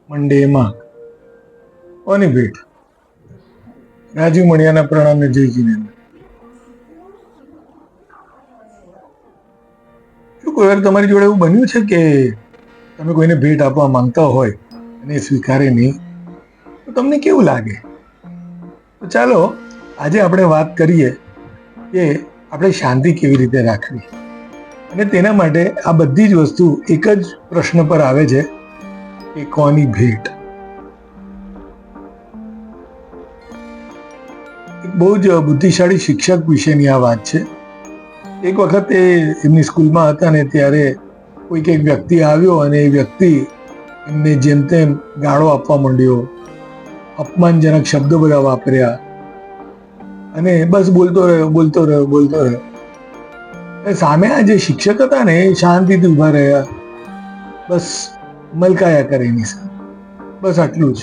મંડે માં કોની ભેટ? રાજીવ મણિયાના પ્રણામ ને જય જીનેન્દ્ર. શું કોઈ વાર તમારી જોડે એવું બન્યું છે કે તમે કોઈને ભેટ આપવા માંગતા હોય અને એ સ્વીકારે નહીં, તો તમને કેવું લાગે? તો ચાલો આજે આપણે વાત કરીએ કે આપણે શાંતિ કેવી રીતે રાખવી, અને તેના માટે આ બધી જ વસ્તુ એક જ પ્રશ્ન પર આવે છે કે કોની ભેટ. એક બહુ જ બુદ્ધિશાળી શિક્ષક વિશેની આ વાત છે. એક વખત એ એમની સ્કૂલમાં હતા ને ત્યારે કોઈક એક વ્યક્તિ આવ્યો અને એ વ્યક્તિ એમને જેમ તેમ ગાળો આપવા માંડ્યો, અપમાનજનક શબ્દો બધા વાપર્યા અને બસ બોલતો રહ્યો. સામે આ જે શિક્ષક હતા ને એ શાંતિથી ઉભા રહ્યા, બસ મલકાયા કરે એની સામે, બસ આટલું જ.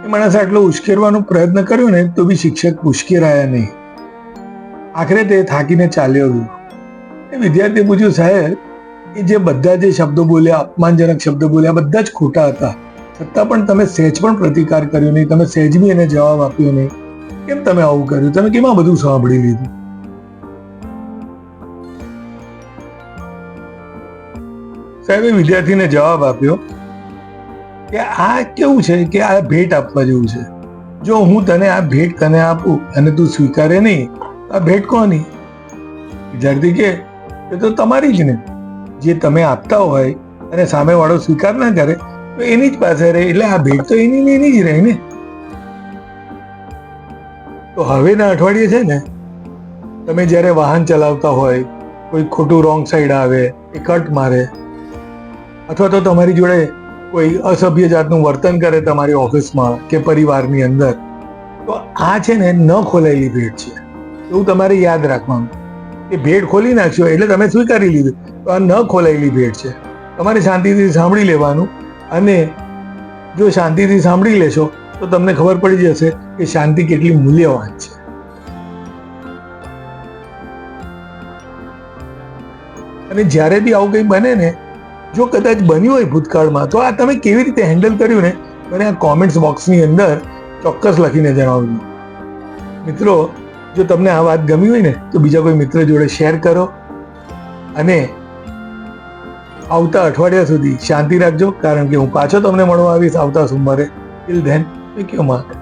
એ માણસે આટલો ઉશ્કેરવાનો પ્રયત્ન કર્યો ને તો બી શિક્ષક ઉશ્કેરાયા નહીં. આખરે તે થાકીને ચાલ્યો ગયો. એ વિદ્યાર્થીએ પૂછ્યું, સાહેબ એ જે બધા જે શબ્દો બોલ્યા, અપમાનજનક શબ્દો બોલ્યા, બધા જ ખોટા હતા, છતાં પણ તમે સહેજ પણ પ્રતિકાર કર્યો નહીં, તમે સહેજ બી એને જવાબ આપ્યો નહીં, કેમ તમે આવું કર્યું? તમે કેમ આ બધું સાંભળી લીધું? સાહેબે વિદ્યાર્થીને જવાબ આપ્યો કે આ કેવું છે કે આ ભેટ આપવા જેવું છે. જો હું તને આ ભેટ તને આપું અને તું સ્વીકારે નહીં, આ ભેટ કોની? વિદ્યાર્થી કે એ તો તમારી જ ને. જે તમે આપતા હોય અને સામેવાળો સ્વીકાર ના કરે તો એની જ પાસે રહે, એટલે આ ભેટ તો એની જ રહે ને. તો હવેના અઠવાડિયે છે ને, તમે જ્યારે વાહન ચલાવતા હોય, કોઈ ખોટું રોંગ સાઈડ આવે, એ કટ મારે, અથવા તો તમારી જોડે કોઈ અસભ્ય જાતનું વર્તન કરે તમારી ઓફિસમાં કે પરિવારની અંદર, તો આ છે ને ન ખોલાયેલી ભેટ છે. એવું તમારે યાદ રાખવાનું. એ ભેટ ખોલી નાખશો એટલે તમે સ્વીકારી લીધું, તો આ ન ખોલાયેલી ભેટ છે. તમારે શાંતિથી સાંભળી લેવાનું, અને જો શાંતિથી સાંભળી લેશો તો તમને ખબર પડી જશે કે શાંતિ કેટલી મૂલ્યવાન છે. અને જ્યારે બી આવું કંઈ બને ને, જો કદાચ બન્યું હોય ભૂતકાળમાં, તો આ તમે કેવી રીતે હેન્ડલ કર્યું ને, મને આ કોમેન્ટ્સ બોક્સની અંદર ચોક્કસ લખીને જણાવજો. મિત્રો, જો તમને આ વાત ગમી હોય ને તો બીજા કોઈ મિત્ર જોડે શેર કરો, અને આવતા અઠવાડિયા સુધી શાંતિ રાખજો, કારણ કે હું પાછો તમને મળવા આવીશ આવતા સોમવારે. Till then, thank you mark.